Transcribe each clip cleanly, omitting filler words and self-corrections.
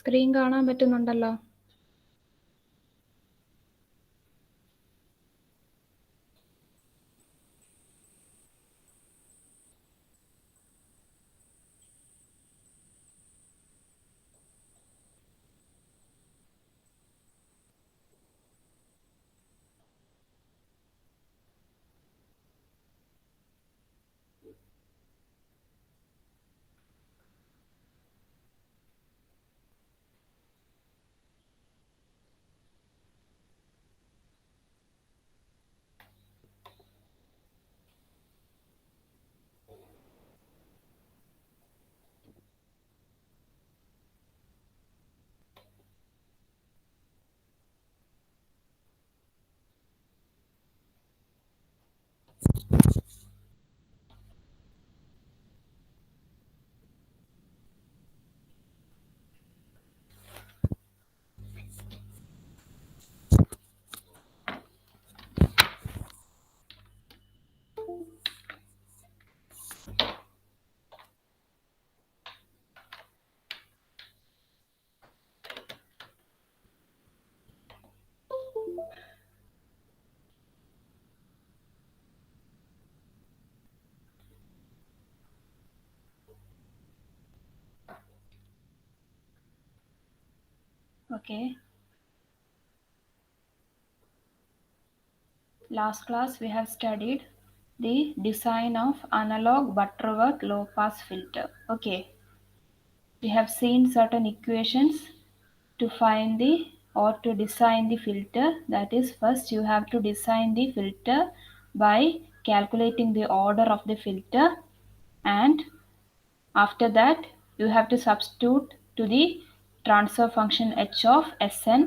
Screen കാണാൻ പറ്റുന്നുണ്ടല്ലോ. Okay. Last class we have studied the design of analog butterworth low pass filter. Okay. We have seen certain equations to find the or to design the filter. That is, first you have to design the filter by calculating the order of the filter, and after that you have to substitute to the transfer function h of Sn,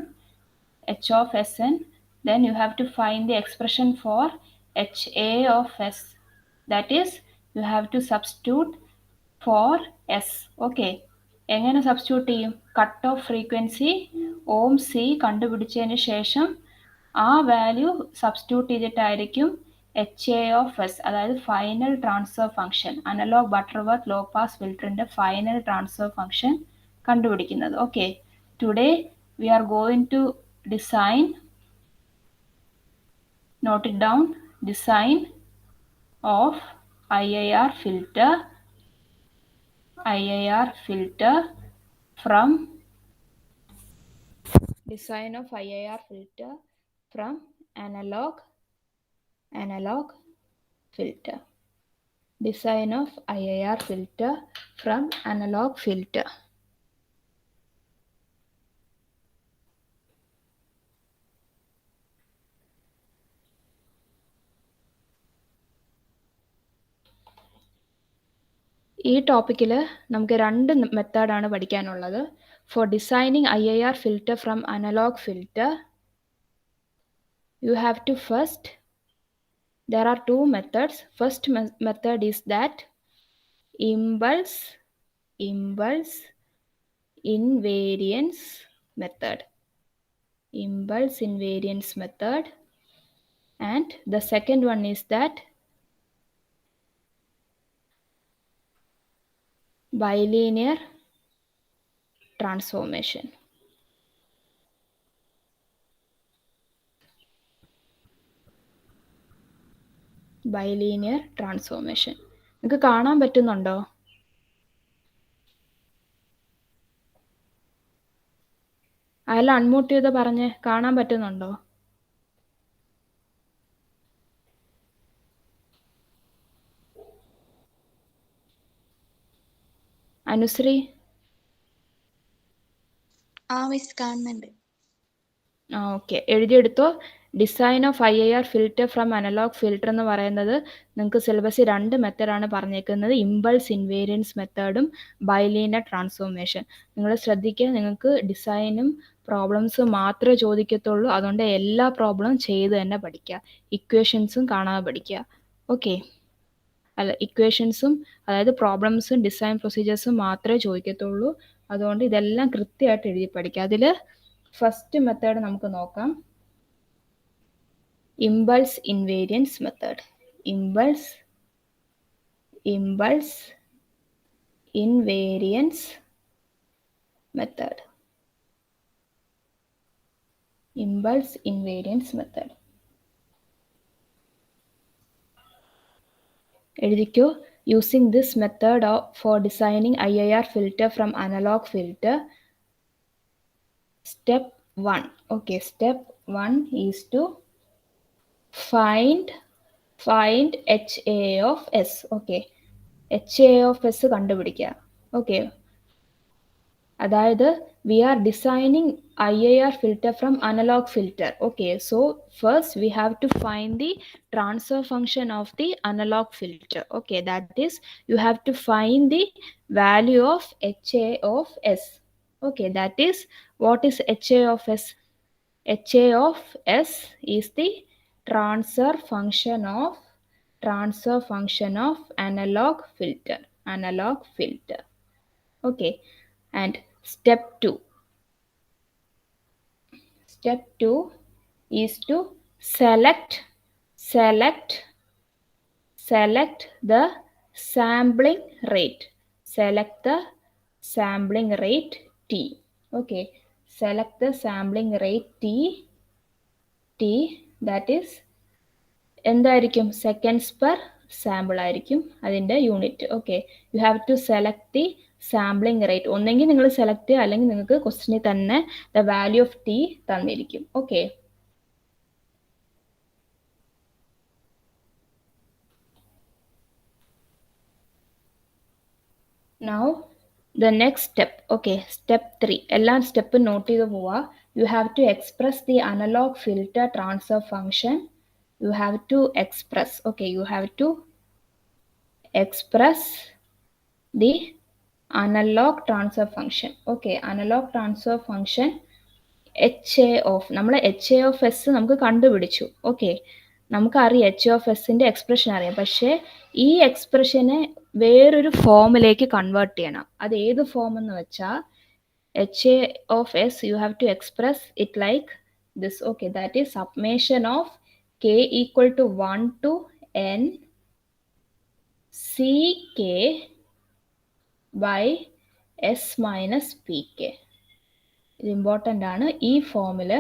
then you have to find the expression for HA of S. That is, you have to substitute for S. Okay. എങ്ങനെ substitute ചെയ്യും? Cut off frequency ഓം C കണ്ടുപിടിച്ചതിന് ശേഷം ആ value substitute ചെയ്തിട്ടായിരിക്കും HA of S, അതായത് final transfer function, analog Butterworth low pass ഫിൽറ്ററിന്റെ final transfer function കണ്ടുപിടിക്കുന്നത്. Okay. Today we are going to design, note it down, design of IIR filter from analog filter. Design of IIR filter from analog filter. ഈ ടോപ്പിക്കിൽ നമുക്ക് രണ്ട് മെത്തേഡാണ് പഠിക്കാനുള്ളത്. Four designing IIR filter from analog filter, you have to first, there are two methods. First method is that impulse invariance method. Impulse invariance method. And the second one is that bilinear transformation. Bilinear transformation. നിങ്ങൾക്ക് കാണാൻ പറ്റുന്നുണ്ടോ? അയാൾ unmute ചെയ്ത് പറഞ്ഞ് കാണാൻ പറ്റുന്നുണ്ടോ? Anusree? Miss കാണുന്നുണ്ട്. Okay, എഴുതിയെടുത്തോ. Design of IIR filter from analog filter എന്ന് പറയുന്നത് നിങ്ങൾക്ക് സിലബസിൽ രണ്ട് മെത്തേഡാണ് പറഞ്ഞേക്കുന്നത്, ഇമ്പൾസ് ഇൻവേരിയൻസ് മെത്തേഡും ബൈലീനിയർ ട്രാൻസ്ഫോർമേഷൻ. നിങ്ങൾ ശ്രദ്ധിക്കുക, നിങ്ങൾക്ക് ഡിസൈനും പ്രോബ്ലംസും മാത്രമേ ചോദിക്കത്തുള്ളൂ. അതുകൊണ്ട് എല്ലാ പ്രോബ്ലവും ചെയ്ത് തന്നെ പഠിക്കുക, ഇക്വേഷൻസും കാണാതെ പഠിക്കുക. ഓക്കെ, അല്ല, ഇക്വേഷൻസും അതായത് പ്രോബ്ലംസും ഡിസൈൻ പ്രൊസീജിയേഴ്സും മാത്രമേ ചോദിക്കത്തുള്ളൂ. അതുകൊണ്ട് ഇതെല്ലാം കൃത്യമായിട്ട് എഴുതി പഠിക്കുക. അതിൽ ഫസ്റ്റ് മെത്തേഡ് നമുക്ക് നോക്കാം, impulse invariance method. Impulse invariance method. impulse invariance method. എഴുതിക്കോ. Using this method for designing IIR filter from analog filter, step 1. Okay, step 1 is to find HA of S. Okay, HA of S കണ്ടുപിടിക്കുക. Okay, അതായത് we are designing IIR filter from analog filter. Okay, so first we have to find the transfer function of the analog filter. Okay, that is you have to find the value of HA of S. Okay, that is what is HA of S? HA of S is the transfer function of analog filter. Okay, and step 2 is to select the sampling rate. Select the sampling rate T. Okay, select the sampling rate T, that is എന്തായിരിക്കും seconds per sample ആയിരിക്കും അതിൻ്റെ unit. Okay, you have to select the sampling rate. ഒന്നെങ്കിൽ നിങ്ങൾ select ചെയ്യുക, അല്ലെങ്കിൽ നിങ്ങൾക്ക് ക്വസ്റ്റിനിൽ തന്നെ ദ വാല്യൂ ഓഫ് ടി തന്നിരിക്കും. Okay, now the next step. Okay, step 3. എല്ലാ സ്റ്റെപ്പും നോട്ട് ചെയ്ത് പോവുക. You have to express the analog filter transfer function. You have to express the analog transfer function. Okay, analog transfer function HA of, നമ്മൾ HA of S നമുക്ക് കണ്ടുപിടിച്ചു. Okay, നമുക്കറിയാം HA of Sൻ്റെ expression അറിയാം. പക്ഷേ ഈ എക്സ്പ്രഷനെ വേറൊരു ഫോമിലേക്ക് കൺവേർട്ട് ചെയ്യണം. അത് ഏത് ഫോം എന്ന് വെച്ചാൽ HA of S you have to express it like this. Okay, that is summation of K equal to 1 to N CK by S minus PK. ഇത് ഇമ്പോർട്ടൻ്റ് ആണ്. ഈ ഫോമിൽ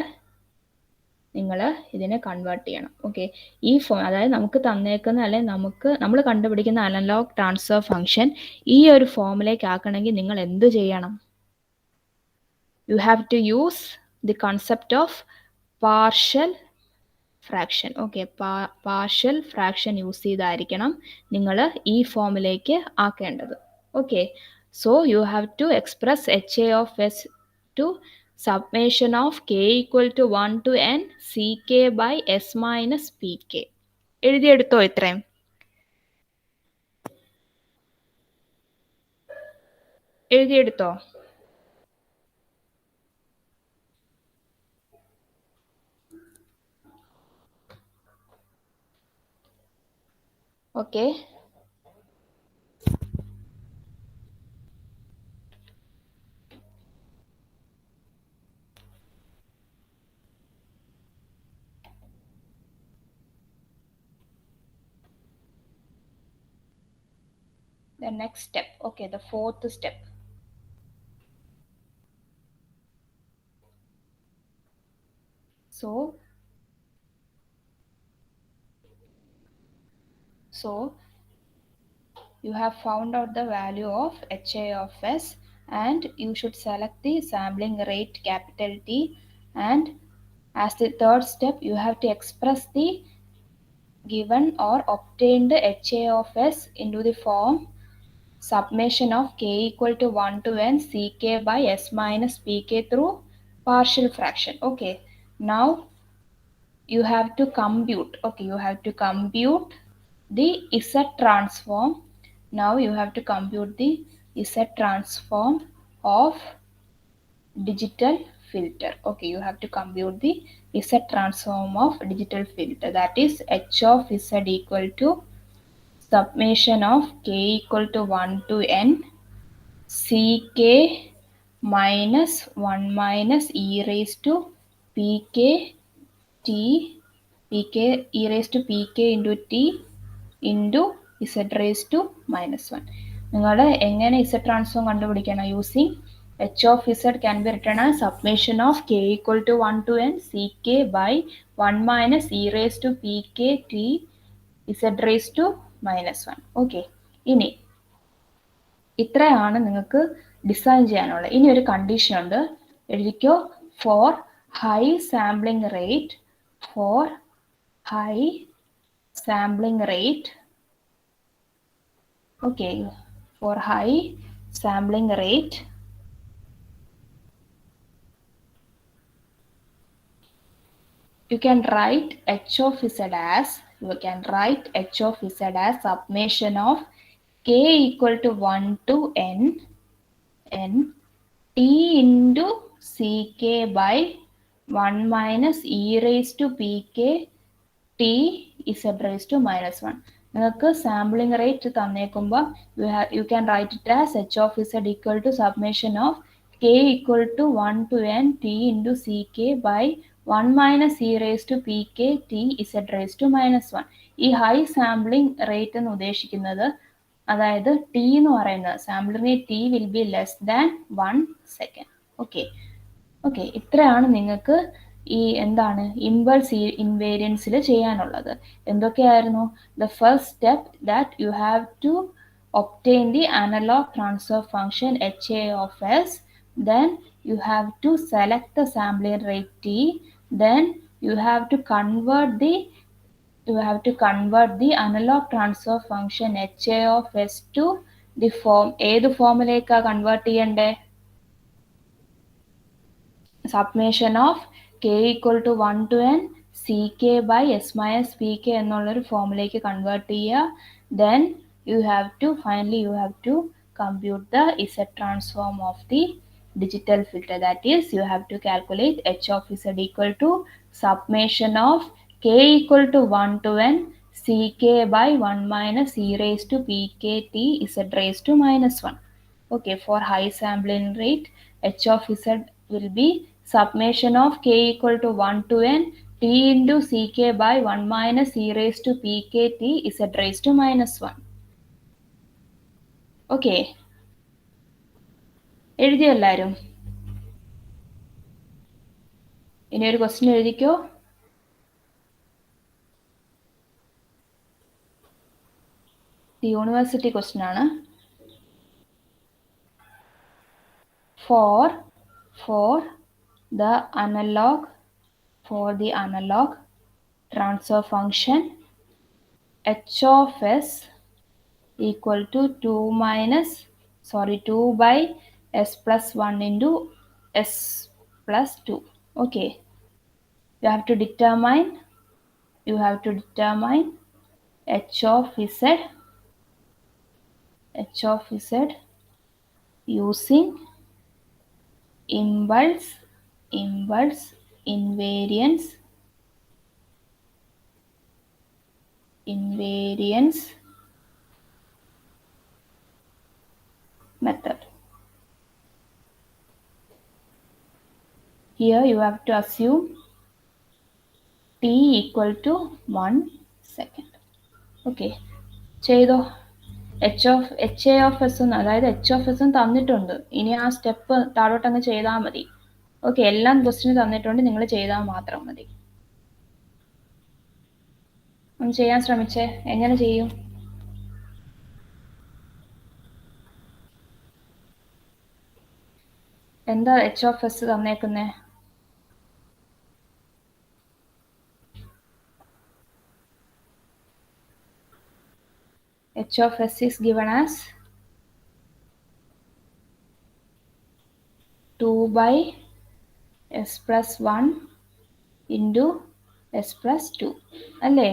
നിങ്ങൾ ഇതിനെ കൺവേർട്ട് ചെയ്യണം. ഓക്കെ, ഈ ഫോം, അതായത് നമുക്ക് തന്നേക്കുന്ന അല്ലെങ്കിൽ നമ്മൾ കണ്ടുപിടിക്കുന്ന അനലോഗ് ട്രാൻസ്ഫർ ഫംഗ്ഷൻ ഈ ഒരു ഫോമിലേക്ക് ആക്കണമെങ്കിൽ നിങ്ങൾ എന്ത് ചെയ്യണം? You have to use the concept of partial fraction. Okay, partial fraction use ചെയ്തായിരിക്കണം നിങ്ങൾ ഈ ഫോമിലേക്ക് ആക്കേണ്ടത്. Okay, so you have to express HA of S to summation of K equal to 1 to N CK by S minus PK. എഴുതിയെടുത്തോ? ഇത്രയും എഴുതിയെടുത്തോ? Okay, the next step. Okay, the fourth step. So you have found out the value of HA of S, and you should select the sampling rate capital T, and as the third step you have to express the given or obtained HA of S into the form summation of K equal to 1 to N CK by S minus PK through partial fraction. Okay, now you have to compute. Okay, you have to compute the Z transform. Now you have to compute the Z transform of digital filter. Okay, you have to compute the Z transform of digital filter. That is H of Z equal to summation of K equal to 1 to N CK minus 1 minus E raised to PK T PK E raised to PK into T into Z raised to minus 1. നിങ്ങൾ എങ്ങനെ Z transform കണ്ടുപിടിക്കണം? Using h of z can be written as summation of k equal to 1 to n ck by 1 minus e raised to pk t z raised to minus 1. Okay, ഇനി ഇത്രയാണ് നിങ്ങൾക്ക് design ചെയ്യാനുള്ളത്. ഇനി ഒരു condition ഉണ്ട്, എഴുതിക്കോ. For high sampling rate, for high sampling rate, okay, for high sampling rate you can write h of z as summation of k equal to 1 to n t into ck by 1 minus e raised to pk t z raised to minus 1. നിങ്ങൾക്ക് sampling rate തന്നേക്കുമ്പോൾ you can write it as h of z equal to summation of k equal to 1 to n t into ck by 1 minus e raised to pk t z raised to minus 1. ഈ high sampling rate എന്ന് ഉദ്ദേശിക്കുന്നത്, അതായത് T എന്ന് പറയുന്നത് sampling rate T will be less than 1 second. Okay, ഇത്രയാണ് നിങ്ങൾക്ക് ഈ എന്താണ് ഇമ്പൾസ് ഇൻവേരിയൻസിൽ ചെയ്യാനുള്ളത്. എന്തൊക്കെയായിരുന്നു? The first step that you have to obtain the analog transfer function HA of S, then you have to select the sampling rate T, then you have to convert the analog transfer function HA of S to the form. ഏത് ഫോമിലേക്കാ convert ചെയ്യണ്ടേ? summation of k equal to 1 to n ck by s minus pk എന്നുള്ളൊരു ഫോമിലേക്ക് convert ചെയ്യുക. then you have to compute the z transform of the digital filter. That is, you have to calculate h of z equal to summation of k equal to 1 to n ck by 1 minus e raised to pk t z raised to minus 1. Okay, for high sampling rate, h of z will be summation of k equal to 1 to n t into ck by 1 minus e raised to pk t z raised to minus 1. Okay, എഴുതിയോ എല്ലാവരും? ഇനി ഒരു question എഴുതിക്കോ. University question ആണ്. for the analog transfer function h of s equal to 2 by s plus 1 into s plus 2. Okay, you have to determine h of z using impulse invariance method. Here you have to assume t equal to 1 second. Okay, ചെയ്തോ. HA of S അതായത് h of S തന്നിട്ടുണ്ട്. ഇനി ആ step താഴോട്ടങ്ങ് ചെയ്താൽ മതി. Okay, എല്ലാം question തന്നിട്ടുണ്ട്, നിങ്ങൾ ചെയ്താൽ മാത്രം മതി. ഒന്ന് ചെയ്യാൻ ശ്രമിച്ചേ. എങ്ങനെ ചെയ്യും? എന്താ h of S തന്നേക്കുന്നേ? h of s is given as 2 by s plus 1 into s plus 2 അല്ലേ?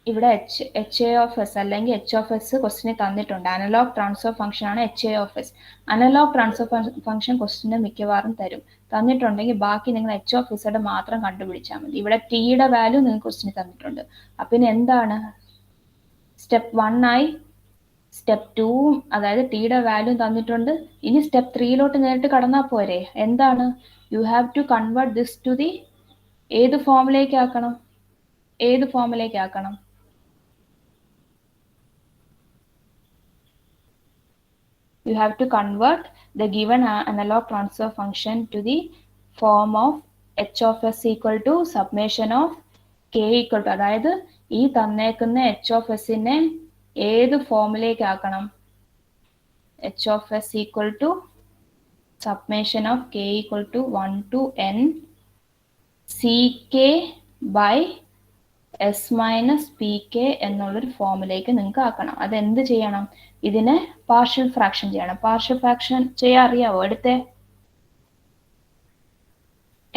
ഇവിടെ HA of S അല്ലെങ്കിൽ h of s ക്വസ്റ്റിന് തന്നിട്ടുണ്ട്. അനലോഗ് ട്രാൻസ്ഫർ ഫംഗ്ഷൻ ആണ് HA of S. Analog transfer function ക്വസ്റ്റിന് മിക്കവാറും തരും. തന്നിട്ടുണ്ടെങ്കിൽ ബാക്കി നിങ്ങൾ h of s മാത്രം കണ്ടുപിടിച്ചാൽ മതി. ഇവിടെ ടിയുടെ വാല്യൂ നിങ്ങൾക്ക് ക്വസ്റ്റിന് തന്നിട്ടുണ്ട്. അപ്പം ഇനി എന്താണ്? സ്റ്റെപ്പ് 1 ആയി സ്റ്റെപ്പ് 2, അതായത് ടിയുടെ വാല്യൂ തന്നിട്ടുണ്ട്. ഇനി സ്റ്റെപ്പ് 3 നേരിട്ട് കടന്നാൽ പോരെ? എന്താണ്? You have to convert this to the ഏത് ഫോമിലേക്ക് ആക്കണം? you have to convert the given analog transfer function to the form of h of s equal to summation of k equal to, അതായത് ഈ തന്നേക്കുന്ന h of s നെ ഏത് ഫോമിലേക്ക് ആക്കണം? h of s equal to summation of k equal to 1 to n ck by s minus P K എന്നുള്ളൊരു ഫോമിലേക്ക് നിങ്ങൾക്ക് ആക്കണം. അതെന്ത് ചെയ്യണം? ഇതിനെ പാർഷ്യൽ ഫ്രാക്ഷൻ ചെയ്യണം. പാർഷ്യൽ ഫ്രാക്ഷൻ ചെയ്യാൻ അറിയാവോ? എടുത്തേ,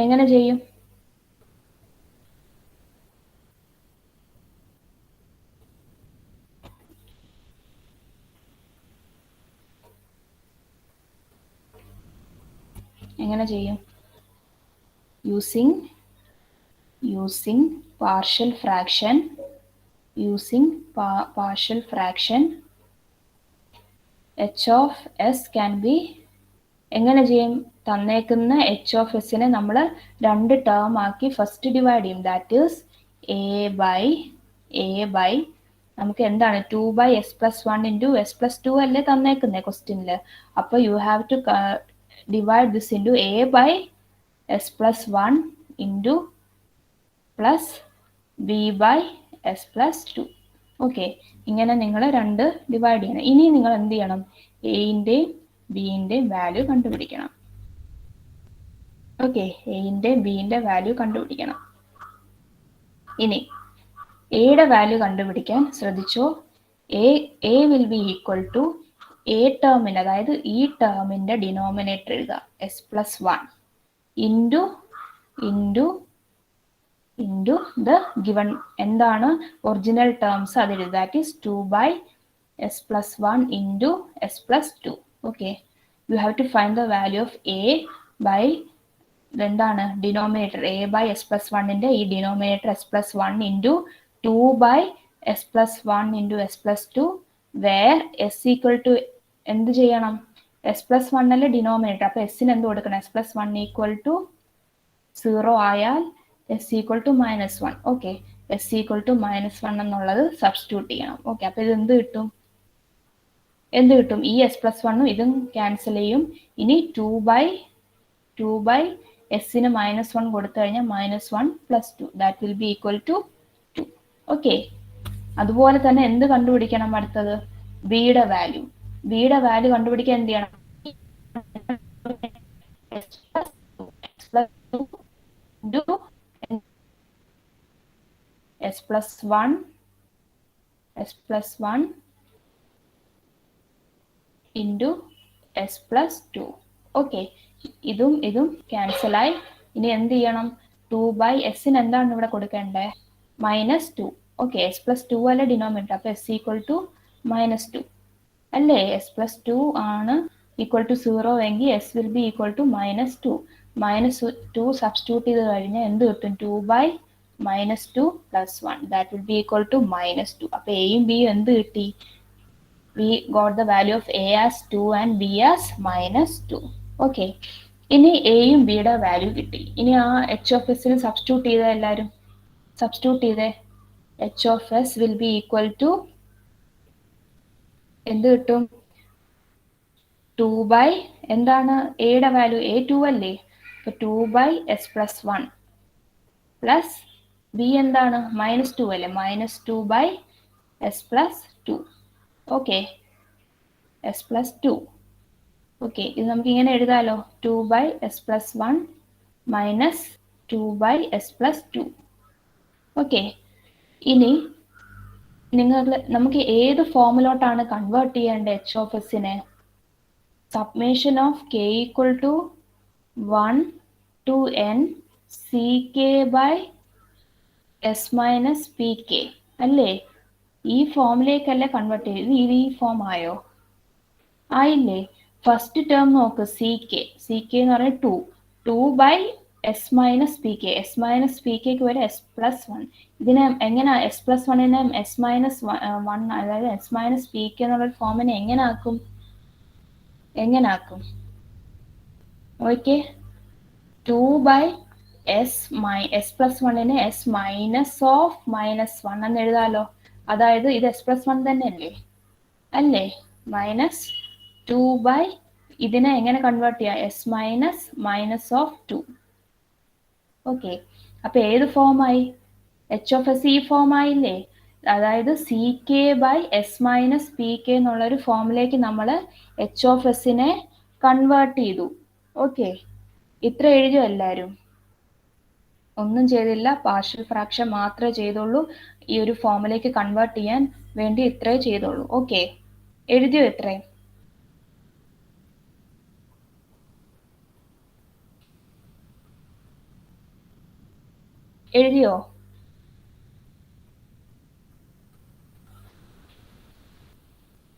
എങ്ങനെ ചെയ്യും? എങ്ങനെ ചെയ്യും? using partial fraction h of s can be, എങ്ങനെ ചെയ്യും? തന്നേക്കുന്ന h of s നെ നമ്മൾ രണ്ട് ടേം ആക്കി ഫസ്റ്റ് ഡിവൈഡ് ചെയ്യും. ദാറ്റ് ഈസ് a by നമുക്ക് എന്താണ് 2 by s plus 1 into s plus 2 അല്ലേ തന്നേക്കുന്നേ ക്വസ്റ്റ്യനിൽ. അപ്പോൾ you have to divide this into a by s plus 1 into plus b by s plus 2. Okay, ഇങ്ങനെ നിങ്ങൾ രണ്ട് ഡിവൈഡ് ചെയ്യണം. ഇനി നിങ്ങൾ എന്ത് ചെയ്യണം? എൻ്റെയും ബിൻ്റെയും വാല്യൂ കണ്ടുപിടിക്കണം. ഓക്കെ, എൻ്റെയും ബിൻ്റെ വാല്യൂ കണ്ടുപിടിക്കണം. ഇനി എയുടെ വാല്യൂ കണ്ടുപിടിക്കാൻ ശ്രദ്ധിച്ചോ. A will be equal to A ടേമിൻ്റെ, അതായത് ഈ ടേമിൻ്റെ ഡിനോമിനേറ്റർ എഴുതുക S plus 1 into the given എന്താണ് ഒറിജിനൽ ടേംസ് അത് എഴുതുക. That is 2 by s plus 1 into s plus 2. Okay, you have to find the value of A by എന്താണ് denominator A by S plus 1ൻ്റെ ഈ denominator S plus 1 into 2 by s plus 1 into s plus 2 where s equal to എന്ത് ചെയ്യണം? s plus 1 അല്ലേ denominator. അപ്പോൾ എസ്സിന് എന്ത് കൊടുക്കണം? s plus 1 equal to 0 ആയാൽ s equal to -1. Okay, s equal to -1 എന്നുള്ളത് സബ്സ്റ്റിറ്റ്യൂട്ട് ചെയ്യണം. ഓക്കെ, അപ്പോൾ ഇത് എന്ത് കിട്ടും? ഈ s plus 1ഉം ഇതും ക്യാൻസൽ ചെയ്യും. ഇനി 2 by എസ്സിന് -1 കൊടുത്തു കഴിഞ്ഞാൽ -1 plus 2 that will be equal to 2. Okay, അതുപോലെ തന്നെ എന്ത് കണ്ടുപിടിക്കണം? അടുത്തത് ബിയുടെ വാല്യൂ. കണ്ടുപിടിക്കാൻ എന്ത് ചെയ്യണം? s plus 1 into s plus 2. Okay, ഇതും ക്യാൻസൽ ആയി. ഇനി എന്ത് ചെയ്യണം? 2 by എസ്സിന് എന്താണ് ഇവിടെ കൊടുക്കേണ്ടത്? -2. ഓക്കെ, s plus 2 അല്ലേ ഡിനോമിനേറ്റർ. അപ്പോൾ s ഈക്വൽ ടു -2 അല്ലേ? s plus 2 ആണ് ഈക്വൽ ടു 0 എങ്കിൽ s will be equal to -2. -2 substitute ചെയ്ത് കഴിഞ്ഞാൽ എന്ത് കിട്ടും? 2 by -2 plus 1 that will be equal to -2. അപ്പോൾ എയും ബിയും എന്ത് കിട്ടി? we got the value of a as 2 and b as -2. Okay, ഇനി എയും ബിയുടെ വാല്യൂ കിട്ടി. ഇനി ആ എച്ച് ഓഫ് എസിൽ സബ്സ്റ്റിറ്റ്യൂട്ട് ചെയ്ത എല്ലാവരും സബ്സ്റ്റിറ്റ്യൂട്ട് ചെയ്തേ. H of S will be equal to എന്ത് കിട്ടും? 2 by എന്താണ് എയുടെ വാല്യൂ? a 2 അല്ലേ? അപ്പോൾ 2 by s plus 1 plus B എന്താണ്? -2 അല്ലേ? -2 by s plus 2. Okay, s plus 2. Okay, ഇത് നമുക്ക് ഇങ്ങനെ എഴുതാലോ. 2 by s plus 1 minus 2 by s plus 2. Okay, ഇനി നമുക്ക് ഏത് ഫോമിലോട്ടാണ് കൺവേർട്ട് ചെയ്യേണ്ടത് എച്ച് ഓഫ് എസിനെ? Summation of K equal to 1 to n C K by S minus P K അല്ലേ? ഈ ഫോമിലേക്കല്ലേ കൺവേർട്ട് ചെയ്ത്? ഇത് ഈ ഫോം ആയോ? ആയില്ലേ? ഫസ്റ്റ് ടേം നോക്ക്, സി കെ എന്ന് പറഞ്ഞാൽ 2 by s minus P K. S minus P കെക്ക് വരെ s plus 1. ഇതിനെ എങ്ങനെ s plus 1നെ s minus 1 അതായത് s minus പി കെ എന്നുള്ള ഫോമിനെ എങ്ങനെ ആക്കും? Okay, 2 by s plus 1നെ s minus of -1 എന്ന് എഴുതാലോ. അതായത് ഇത് s plus 1 തന്നെ അല്ലേ? -2 2 ബൈ ഇതിനെ എങ്ങനെ കൺവേർട്ട് ചെയ്യാം? S minus minus of 2. Okay, അപ്പൊ ഏത് ഫോമായി? എച്ച് ഓഫ് എസ് ഈ ഫോം ആയില്ലേ? അതായത് C K by S minus P K എന്നുള്ളൊരു ഫോമിലേക്ക് നമ്മൾ എച്ച് ഓഫ് എസിനെ കൺവേർട്ട് ചെയ്തു. ഓക്കെ, ഇത്ര എഴുതിയോ എല്ലാവരും? ഒന്നും ചെയ്തില്ല, പാർഷ്യൽ ഫ്രാക്ഷൻ മാത്രമേ ചെയ്തുള്ളൂ. ഈ ഒരു ഫോമിലേക്ക് കൺവേർട്ട് ചെയ്യാൻ വേണ്ടി ഇത്രേ ചെയ്തുള്ളൂ. ഓക്കെ, എഴുതിയോ ഇത്രയും? എഴുതിയോ?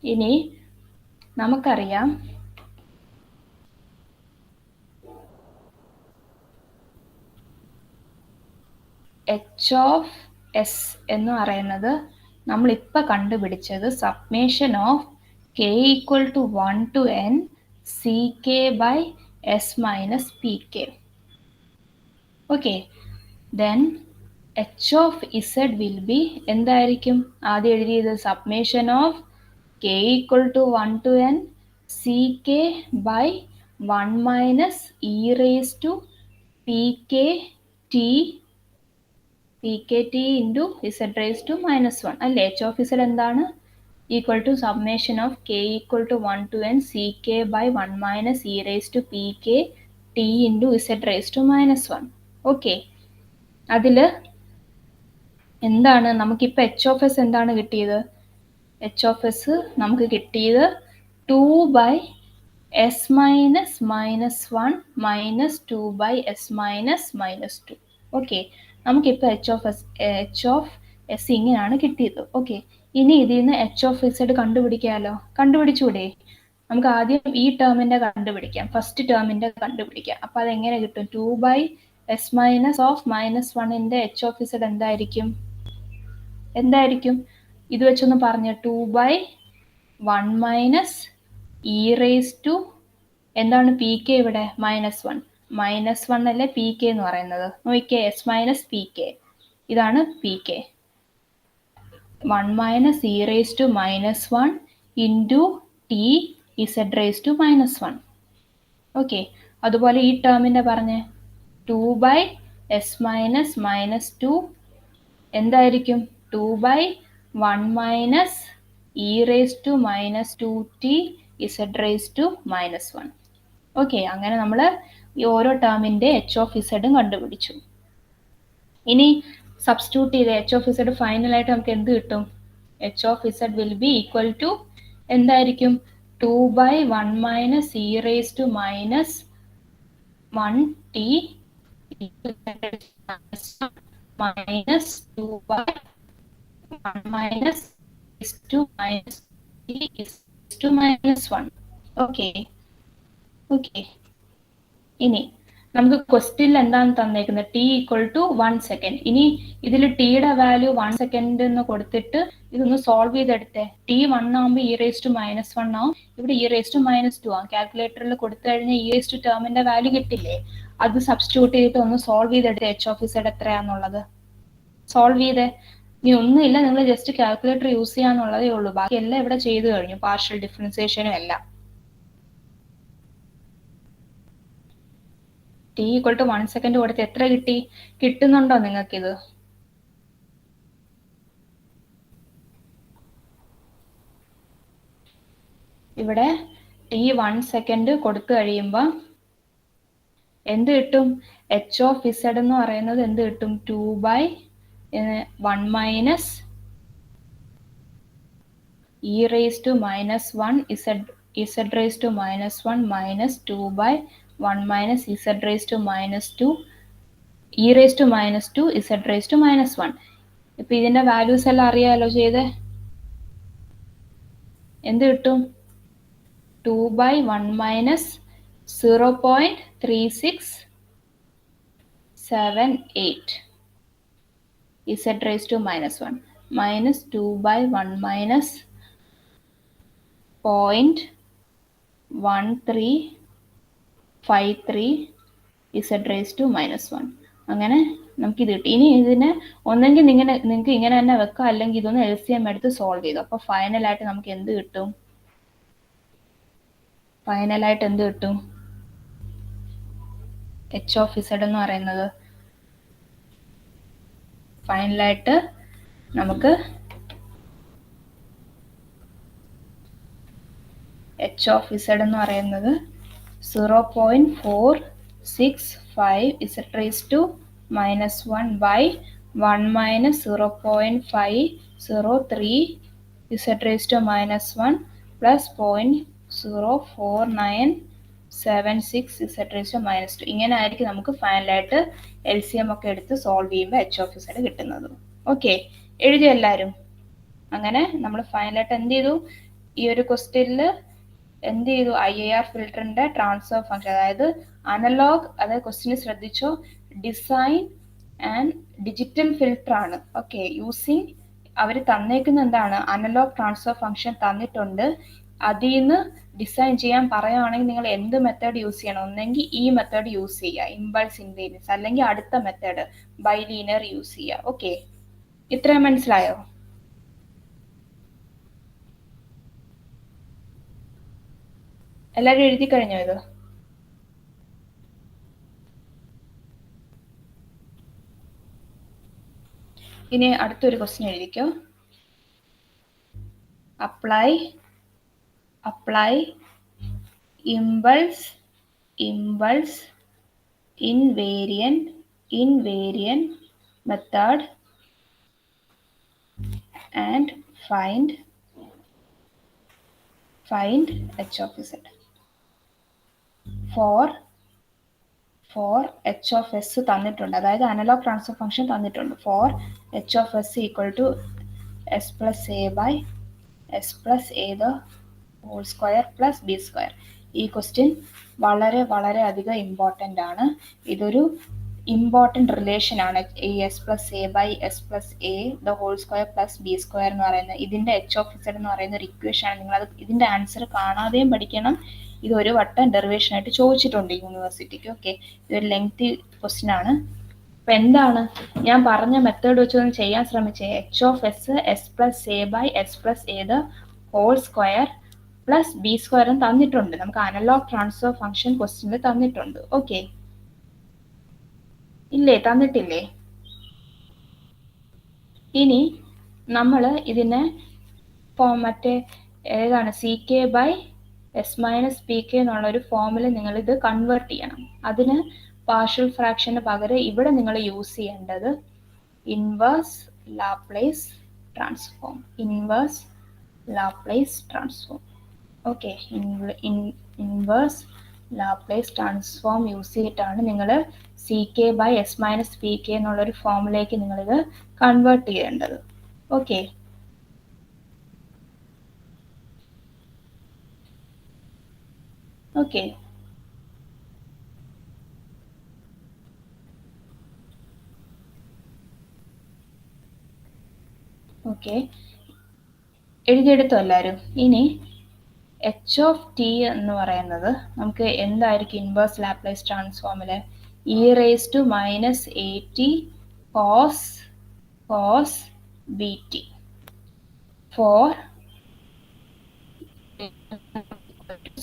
ഇനി നമുക്കറിയാം എച്ച് ഓഫ് എസ് എന്ന് പറയുന്നത് നമ്മളിപ്പോൾ കണ്ടുപിടിച്ചത് summation of K equal to 1 to n C K by S minus P K. Okay, then H of Z will be എന്തായിരിക്കും? ആദ്യം എഴുതിയത് summation of K equal to 1 to n C K by 1 minus E raise to P K T P K T into Z raise to minus 1 അല്ലേ? H of Z എന്താണ്? Equal to summation of K equal to 1 to n C K by 1 minus E raise to P K T into Z raise to minus 1. Okay, അതിൽ എന്താണ് നമുക്കിപ്പോൾ H of S എന്താണ് കിട്ടിയത്? H of S നമുക്ക് കിട്ടിയത് 2 by S minus minus 1 minus 2 by S minus minus 2. Okay, നമുക്കിപ്പോൾ H of S ഇങ്ങനെയാണ് കിട്ടിയത്. ഓക്കെ, ഇനി ഇതിൽ നിന്ന് എച്ച് ഓഫ് ഇസഡ് കണ്ടുപിടിക്കാമല്ലോ. കണ്ടുപിടിച്ചൂടെ? നമുക്ക് ആദ്യം ഈ ടേമിൻ്റെ കണ്ടുപിടിക്കാം, ഫസ്റ്റ് ടേമിൻ്റെ കണ്ടുപിടിക്കാം. അപ്പോൾ അതെങ്ങനെ കിട്ടും? 2 by S minus of minus 1ൻ്റെ എച്ച് ഓഫ് ഇസഡ് എന്തായിരിക്കും? ഇത് വെച്ചൊന്ന് പറഞ്ഞ് 2 by 1 minus E raise to എന്താണ് പി കെ ഇവിടെ? മൈനസ് 1. മൈനസ് 1 അല്ലേ പി കെ എന്ന് പറയുന്നത്? നോക്കിക്കേ, എസ് മൈനസ് പി കെ, ഇതാണ് P K. 1 minus E raise to minus 1 into T Z raise to minus 1. Okay, അതുപോലെ ഈ ടേമിൻ്റെ പറഞ്ഞ് 2 ബൈ എസ് മൈനസ് മൈനസ് 2 എന്തായിരിക്കും? 2 by 1 minus E raise to minus 2t Z raise to minus 1. Okay, അങ്ങനെ നമ്മൾ ഈ ഓരോ ടേമിൻ്റെ H of ഇസഡും കണ്ടുപിടിച്ചു. ഇനി സബ്സ്റ്റിറ്റ്യൂട്ട് ചെയ്ത് എച്ച് ഓഫ് ഇസഡ് ഫൈനലായിട്ട് നമുക്ക് എന്ത് കിട്ടും? H of Z will be equal to എന്തായിരിക്കും? 2 by 1 minus E raise to minus 1t minus 2 by 1 minus is to minus t is to minus 1. Okay, ഇനി നമുക്ക് ക്വസ്റ്റ്യനിൽ എന്താണ് തന്നേക്കുന്നത്? T equal to 1 second. ഇനി ഇതിൽ ടിയുടെ വാല്യൂ 1 സെക്കൻഡ് എന്ന് കൊടുത്തിട്ട് ഇതൊന്ന് സോൾവ് ചെയ്തെടുത്തേ. ടി 1 ആകുമ്പോൾ ഇ റേസ് ടു മൈനസ് 1 ആവും, ഇവിടെ ഇ റേസ് ടു മൈനസ് 2 ആവും. കാൽക്കുലേറ്ററിൽ കൊടുത്തു കഴിഞ്ഞാൽ ഇ റേസ് ടു ടേമിന്റെ വാല്യൂ കിട്ടില്ലേ? അത് സബ്സ്റ്റിറ്റ്യൂട്ട് ചെയ്തിട്ട് ഒന്ന് സോൾവ് ചെയ്തെടുത്തേ. എച്ച് ഓഫ് ഇസഡ് എത്രയാണെന്നുള്ളത് സോൾവ് ചെയ്തേ. ഇനി ഒന്നുമില്ല, നിങ്ങൾ ജസ്റ്റ് കാൽക്കുലേറ്റർ യൂസ് ചെയ്യാന്നുള്ളതേ ഉള്ളൂ. ബാക്കി എല്ലാം ഇവിടെ ചെയ്തു കഴിഞ്ഞു, പാർഷ്യൽ ഡിഫറൻസിയേഷനും എല്ലാം. ടി ഈക്വൽ ടു 1 സെക്കൻഡ് കൊടുത്ത് എത്ര കിട്ടി? കിട്ടുന്നുണ്ടോ നിങ്ങൾക്കിത്? ഇവിടെ ടി 1 സെക്കൻഡ് കൊടുത്തു കഴിയുമ്പോൾ എന്ത് കിട്ടും? എച്ച് ഓഫ് ഇസഡ് എന്ന് പറയുന്നത് എന്ത് കിട്ടും? 2 by 1 minus E raise to minus 1 Z raise to minus 1 minus 2 by 1 minus Z raise to minus 2 E raise to minus 2 Z raise to minus 1. ഇപ്പം ഇതിൻ്റെ വാല്യൂസ് എല്ലാം അറിയാമല്ലോ ചെയ്തേ. എന്ത് കിട്ടും? 2 by 1 minus 0.3678 Z raise to minus 1 minus 2 by 1 minus 0.1353 Z raise to minus 1. അങ്ങനെ നമുക്കിത് കിട്ടി. ഇനി ഇതിനെ ഒന്നെങ്കിൽ നിങ്ങൾക്ക് ഇങ്ങനെ തന്നെ വെക്കാം, അല്ലെങ്കിൽ ഇതൊന്ന് LCM എടുത്ത് സോൾവ് ചെയ്തു. അപ്പോൾ ഫൈനലായിട്ട് നമുക്ക് എന്ത് കിട്ടും? ഫൈനലായിട്ട് എന്ത് കിട്ടും? എച്ച് ഓഫ് ഇസഡ് എന്ന് പറയുന്നത് ഫൈനലായിട്ട് നമുക്ക് എച്ച് ഓഫ് ഇസഡ് എന്ന് പറയുന്നത് 0.465 Z raise to -1 by 1 minus 0.503 Z raise to -1 plus 0.04976 Z raise to -2. ഇങ്ങനെ ആയിരിക്കും നമുക്ക് ഫൈനലായിട്ട് LCM ഒക്കെ എടുത്ത് സോൾവ് ചെയ്യുമ്പോൾ എച്ച് ഓഫ് ഇസഡ് കിട്ടുന്നത്. ഓക്കെ, എഴുതി എല്ലാവരും? അങ്ങനെ നമ്മൾ ഫൈനലായിട്ട് എന്ത് ചെയ്തു? ഈ ഒരു ക്വസ്റ്റ്യനിൽ എന്ത് ചെയ്തു? IIR ഫിൽറ്ററിന്റെ ട്രാൻസ്ഫർ ഫംഗ്ഷൻ, അതായത് അനലോഗ്, അതായത് ക്വസ്റ്റ്യൻ ശ്രദ്ധിച്ചോ, ഡിസൈൻ ആൻഡ് ഡിജിറ്റൽ ഫിൽറ്റർ ആണ്. ഓക്കെ, യൂസിങ് അവർ തന്നേക്കുന്ന എന്താണ്? അനലോഗ് ട്രാൻസ്ഫർ ഫംഗ്ഷൻ തന്നിട്ടുണ്ട്. അതിൽ നിന്ന് ഡിസൈൻ ചെയ്യാൻ പറയുകയാണെങ്കിൽ നിങ്ങൾ എന്ത് മെത്തേഡ് യൂസ് ചെയ്യണം? ഒന്നെങ്കിൽ ഈ മെത്തേഡ് യൂസ് ചെയ്യുക, ഇമ്പൾസ് ഇൻവേരിയൻസ്, അല്ലെങ്കിൽ അടുത്ത മെത്തേഡ് ബൈലീനിയർ യൂസ് ചെയ്യുക. ഓക്കെ, ഇത്രയും മനസ്സിലായോ? എല്ലാവരും എഴുതി കഴിഞ്ഞോ ഇത്? ഇനി അടുത്തൊരു ക്വസ്റ്റ്യൻ എഴുതിക്കോ. Apply impulse invariant method and find h of z for h of s തന്നിട്ടുണ്ട്, അതായത് അനലോഗ് ട്രാൻസ്ഫർ ഫംഗ്ഷൻ തന്നിട്ടുണ്ട്. For h of s equal to s plus A by S plus A the whole square plus B square. ഈ question വളരെ അധികം important ആണ്. ഇതൊരു important relation ആണ്. ഈ S plus A by S plus A the whole square plus B square എന്ന് പറയുന്നത്, ഇതിൻ്റെ എച്ച് ഓഫ് ഇസഡ് എന്ന് പറയുന്ന ഒരു ഇക്വേഷൻ ആണ്. നിങ്ങളത് ഇതിൻ്റെ ആൻസർ കാണാതെയും പഠിക്കണം. ഇതൊരു വട്ടം ഡെറിവേഷൻ ആയിട്ട് ചോദിച്ചിട്ടുണ്ട് യൂണിവേഴ്സിറ്റിക്ക്. ഓക്കെ, ഇതൊരു ലെങ്തി ക്വസ്റ്റ്യൻ ആണ്. അപ്പം എന്താണ് ഞാൻ പറഞ്ഞ മെത്തേഡ് വെച്ചൊന്ന് ചെയ്യാൻ ശ്രമിച്ചേ. H of S plus A by S plus A the whole square plus B സ്ക്വയറും തന്നിട്ടുണ്ട്. നമുക്ക് അനലോഗ് ട്രാൻസ്ഫർ ഫംഗ്ഷൻ ക്വസ്റ്റ്യനിൽ തന്നിട്ടുണ്ട്. ഓക്കെ, ഇല്ലേ? തന്നിട്ടില്ലേ? ഇനി നമ്മൾ ഇതിനെ മറ്റേ ഏതാണ് CK by S minus PK എന്നുള്ളൊരു ഫോമിൽ നിങ്ങളിത് കൺവേർട്ട് ചെയ്യണം. അതിന് പാർഷ്യൽ ഫ്രാക്ഷന് പകരം ഇവിടെ നിങ്ങൾ യൂസ് ചെയ്യേണ്ടത് inverse Laplace transform. Okay, inverse Laplace transform use ചെയ്തിട്ടാണ് നിങ്ങൾ CK by S minus PK എന്നുള്ളൊരു ഫോമിലേക്ക് നിങ്ങളിത് കൺവേർട്ട് ചെയ്യേണ്ടത്. ഓക്കെ, ഓക്കെ ഓക്കെ എഴുതിയെടുത്തോ എല്ലാവരും? ഇനി എച്ച് ഓഫ് ടി എന്ന് പറയുന്നത് നമുക്ക് എന്തായിരിക്കും ഇൻവേഴ്സ് ലാപ്ലേസ് ട്രാൻസ്ഫോമിൽ? E raise to minus AT cos BT for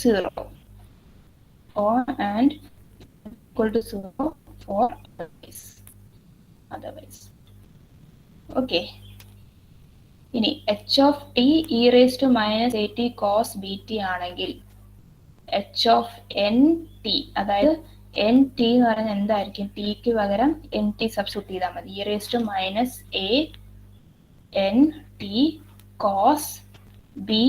0 and equal to 0 for otherwise. Okay, ഇനി H of T E raise to minus AT cos BT ആണെങ്കിൽ H of N T, അതായത് N T എന്ന് പറയുന്നത് എന്തായിരിക്കും? ടിക്ക് പകരം NT substitute ചെയ്താൽ മതി. E raise to minus ANT cos B,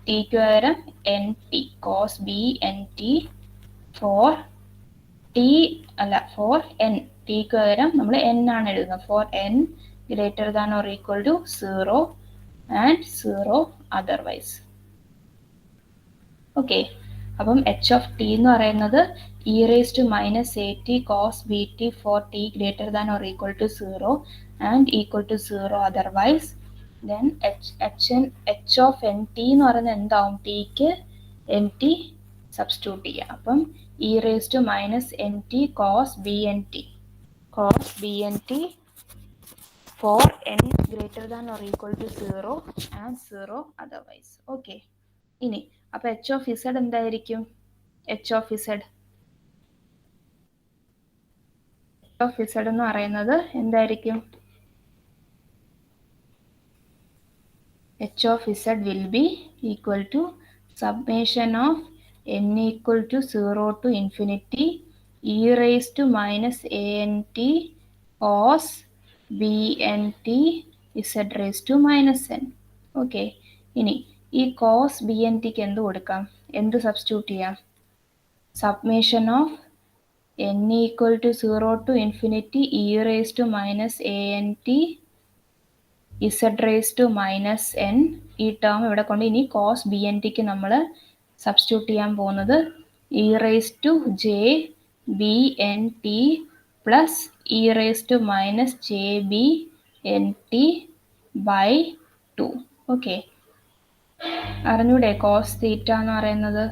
ടിക്ക് പകരം NT cos BNT for N, ടിക്ക് പകരം നമ്മൾ N ആണ് എഴുതുന്നത്. For N greater than or equal to 0 and 0 otherwise. Okay, അപ്പം എച്ച് ഓഫ് ടി എന്ന് പറയുന്നത് E raise to minus AT cos BT for T greater than or equal to 0 and equal to 0 otherwise. Then H of N T എന്ന് പറയുന്നത് എന്താവും? ടിക്ക് NT substitute ചെയ്യുക. അപ്പം E raise to minus NT cos BNT for n greater than or equal to 0 and 0 otherwise. Okay, ഇനി അപ്പോൾ H of Z എന്തായിരിക്കും? H of Z? H of Z എന്ന് പറയുന്നത് എന്തായിരിക്കും? H of Z will be equal to summation of n equal to 0 to infinity e raised to minus ant cos bnt z raised to minus n. Okay, ഇനി ഈ cos B N tick എന്ത് കൊടുക്കാം? എന്ത് substitute ചെയ്യാം? Summation of n equal to 0 to infinity E raise to minus A N T Z raise to minus N. ഈ term ഇവിടെ കൊണ്ട് ഇനി കോസ് ബി എൻ ടിക്ക് നമ്മൾ സബ്സ്റ്റിറ്റ്യൂട്ട് ചെയ്യാൻ പോകുന്നത് E raise to J B N T plus E raise to minus J B N T by 2. Okay, അറിഞ്ഞൂടെ cos theta എന്ന് പറയുന്നത്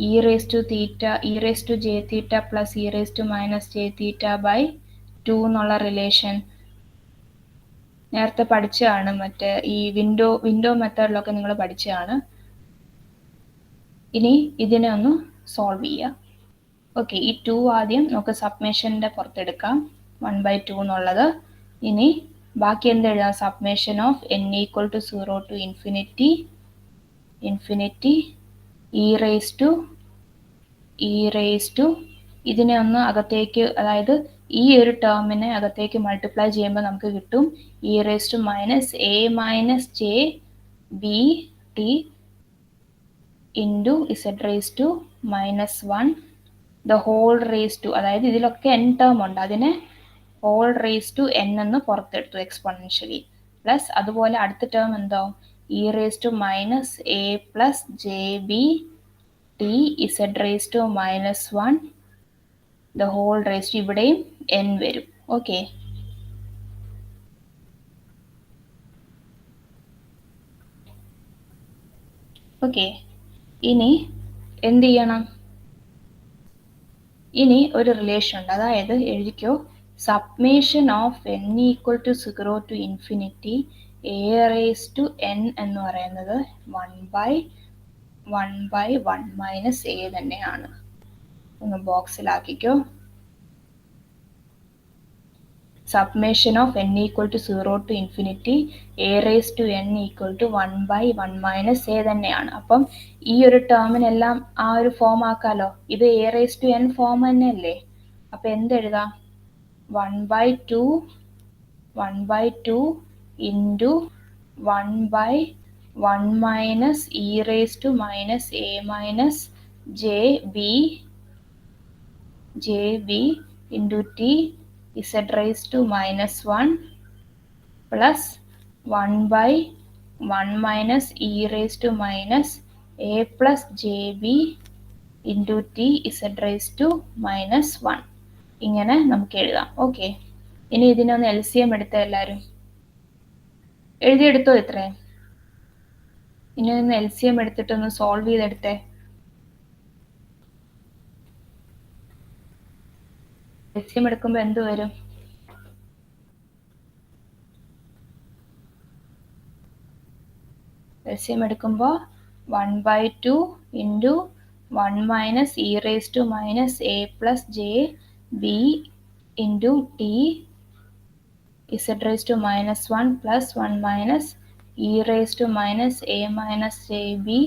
E raise to theta E raise to J theta plus E raise to minus J theta by 2 എന്നുള്ള relation നേരത്തെ പഠിച്ചതാണ്. മറ്റേ ഈ window മെത്തേഡിലൊക്കെ നിങ്ങൾ പഠിച്ചതാണ്. ഇനി ഇതിനെ ഒന്ന് സോൾവ് ചെയ്യാം. ഓക്കെ, ഈ 2 ആദ്യം നമുക്ക് സബ്മേഷൻ്റെ പുറത്തെടുക്കാം, 1/2 എന്നുള്ളത്. ഇനി ബാക്കി എന്ത് എഴുതാം? Summation of n equal to 0 to infinity E raise to ഇതിനെ ഒന്ന് അകത്തേക്ക്, അതായത് ഈ ഒരു ടേമിനെ അകത്തേക്ക് മൾട്ടിപ്ലൈ ചെയ്യുമ്പോൾ നമുക്ക് കിട്ടും E raise to minus A minus J B T into Z raise to minus 1 the whole raise to, അതായത് ഇതിലൊക്കെ n ടേം ഉണ്ട്, അതിനെ ഹോൾ റേസ് ടു n എന്ന് പുറത്തെടുത്തു എക്സ്പോണൻഷ്യലി. പ്ലസ് അതുപോലെ അടുത്ത ടേം എന്താവും? E raise to minus A plus J B T Z raise to minus 1 the whole raise to, ഇവിടെയും n വരും. ഓക്കെ, ഓക്കെ, ഇനി എന്ത് ചെയ്യണം? ഇനി ഒരു റിലേഷൻ ഉണ്ട്, അതായത് എഴുതിക്കോ, summation of n equal to 0 to infinity A raise to n എന്ന് പറയുന്നത് 1/1 മൈനസ് എ തന്നെയാണ്. ഒന്ന് ബോക്സിലാക്കിക്കോ. Summation of n equal to 0 to infinity A raise to n equal to 1/1 minus A തന്നെയാണ്. അപ്പം ഈ ഒരു ടേമിനെല്ലാം ആ ഒരു ഫോം ആക്കാലോ. ഇത് A raise to n form തന്നെയല്ലേ? അപ്പം എന്തെഴുതാം? 1/2 into 1/1 minus E raise to minus A minus J B into T Z raise to minus 1 plus 1/1 minus E raise to minus A plus J B into T Z raise to minus 1. ഇങ്ങനെ നമുക്ക് എഴുതാം. Okay, ഇനി ഇതിനൊന്ന് LCM എടുത്ത എല്ലാവരും എഴുതിയെടുത്തോ ഇത്രയും? ഇനി ഒന്ന് LCM എടുത്തിട്ടൊന്ന് സോൾവ് ചെയ്തെടുത്തേ. LCM എടുക്കുമ്പോൾ എന്ത് വരും? LCM എടുക്കുമ്പോൾ 1/2 into 1 minus E raise to minus A plus J B into T Z raise to minus 1 plus 1 minus E raise to minus A minus J B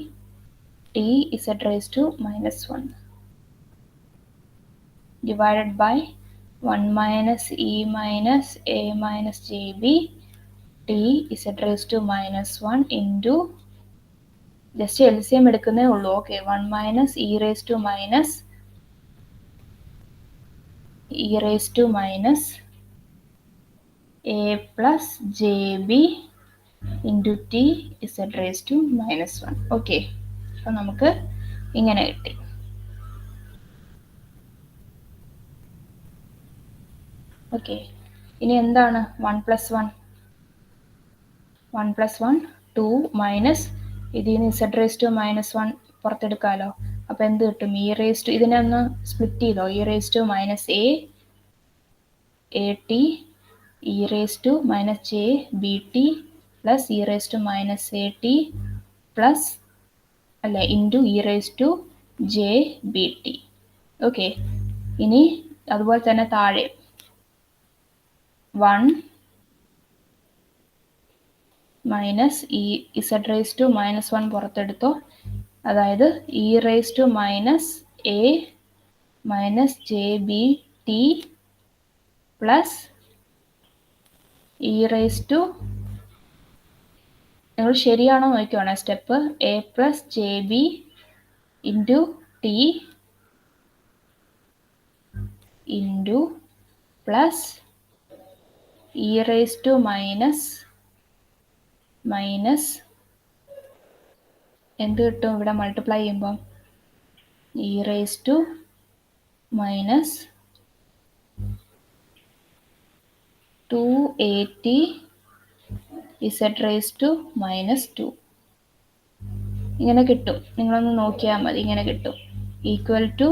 T Z raise to minus 1 divided by 1 minus E minus A minus J B T Z raise to minus 1 into just LCM എടുക്കുന്നേ ഉള്ളൂ. Okay, 1 minus E raise to minus A plus J B into T Z raise to minus 1. Okay, അപ്പം നമുക്ക് ഇങ്ങനെ കിട്ടി. Okay, ഇനി എന്താണ് 1 + 1 2 minus ഇതിൽ നിന്ന് ഇസഡ് റേസ് ടു മൈനസ് 1 പുറത്തെടുക്കാമല്ലോ. അപ്പോൾ എന്ത് കിട്ടും? ഇ റേസ് ടു, ഇതിനെ ഒന്ന് സ്പ്ലിറ്റ് ചെയ്തോ. E raise to minus A T E raise to minus J B T plus E raise to minus A T plus അല്ലെ into E raise to J B T. Okay, ഇനി അതുപോലെ തന്നെ താഴെ 1 minus ഈ Z raise to -1 പുറത്തെടുത്തോ, അതായത് E raise to minus A minus J B T plus E raise to, നിങ്ങൾ ശരിയാണോ നോക്കിക്കോണേ step, A plus J B into T into plus E raise to minus എന്ത് കിട്ടും ഇവിടെ മൾട്ടിപ്ലൈ ചെയ്യുമ്പോൾ, E raise to minus 2at z raise to -2 ഇങ്ങനെ കിട്ടും. നിങ്ങളൊന്ന് നോക്കിയാൽ മതി, ഇങ്ങനെ കിട്ടും. Equal to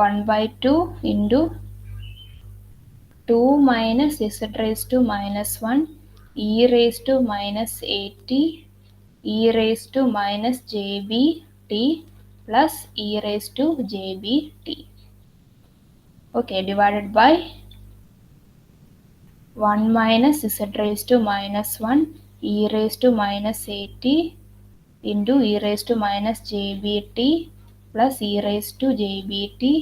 1/2 into 2 minus z raise to -1 E raise to -at E raise to J B T plus E raise to J B T. Okay, divided by 1 minus z raise to -1 E raise to -at into E raise to J B T plus E raise to J B T.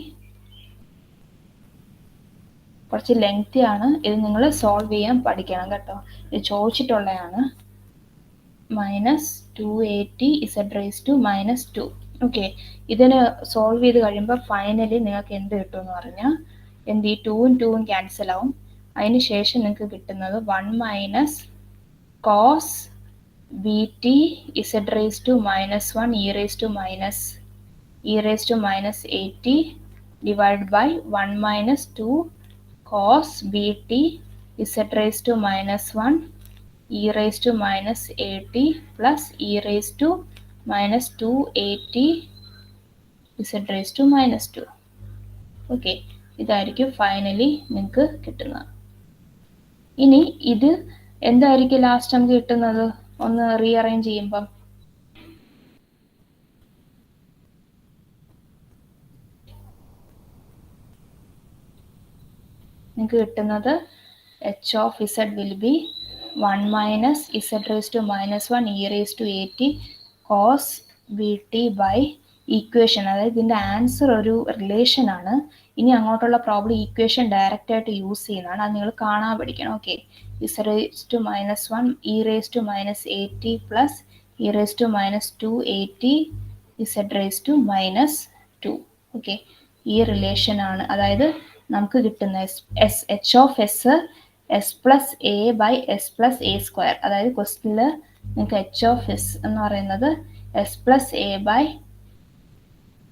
കുറച്ച് lengthy ആണ്, ഇത് നിങ്ങൾ solve ചെയ്യാൻ പഠിക്കണം കേട്ടോ, ഇത് ചോദിച്ചിട്ടുള്ളതാണ്. Minus 2at z raise to -2. Okay, ഇതിന് സോൾവ് ചെയ്ത് കഴിയുമ്പോൾ ഫൈനലി നിങ്ങൾക്ക് എന്ത് കിട്ടുമെന്ന് പറഞ്ഞാൽ, എന്ത് ഈ 2ഉം 2ഉം ക്യാൻസൽ ആവും. അതിന് ശേഷം നിങ്ങൾക്ക് കിട്ടുന്നത് 1 minus cos B T z raise to -1 E raise to -at divide by 1 minus 2 cos B T z raise to -1 E raise to -at plus E raise to -2at z raise to -2. Okay, ഇതായിരിക്കും finally നിങ്ങൾക്ക് കിട്ടുന്നത്. ഇനി ഇത് എന്തായിരിക്കും last നമുക്ക് കിട്ടുന്നത് ഒന്ന് rearrange ചെയ്യുമ്പം, നിങ്ങൾക്ക് കിട്ടുന്നത് h of z will be 1 minus z raised to -1 e raised to at cos bt by equation. അതായത് ഇതിൻ്റെ ആൻസർ ഒരു റിലേഷൻ ആണ്. ഇനി അങ്ങോട്ടുള്ള പ്രോബ്ലം ഈക്വേഷൻ ഡയറക്റ്റ് ആയിട്ട് യൂസ് ചെയ്യുന്നതാണ്, അത് നിങ്ങൾ കാണാൻ പഠിക്കണം. Okay, z raised to -1 e raised to -at plus e raised to -2at z raised to -2. Okay, ഈ റിലേഷൻ ആണ്. അതായത് നമുക്ക് കിട്ടുന്ന H of S S plus A by S plus A square. അതായത് ക്വസ്റ്റ്യനിൽ നിങ്ങൾക്ക് എച്ച് ഓഫ് എസ് എന്ന് പറയുന്നത് S plus A by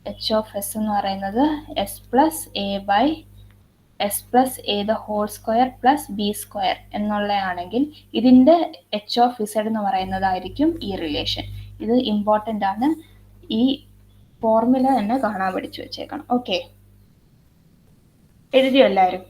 H of S എന്ന് പറയുന്നത് S plus A by S plus A the whole square plus B square എന്നുള്ളതാണെങ്കിൽ ഇതിൻ്റെ H of Z എന്ന് പറയുന്നതായിരിക്കും ഈ റിലേഷൻ. ഇത് ഇമ്പോർട്ടൻ്റ് ആണ്, ഈ ഫോർമുല തന്നെ കാണാൻ പഠിച്ചു വെച്ചേക്കണം. ഓക്കെ, എഴുതിയോ എല്ലാവരും?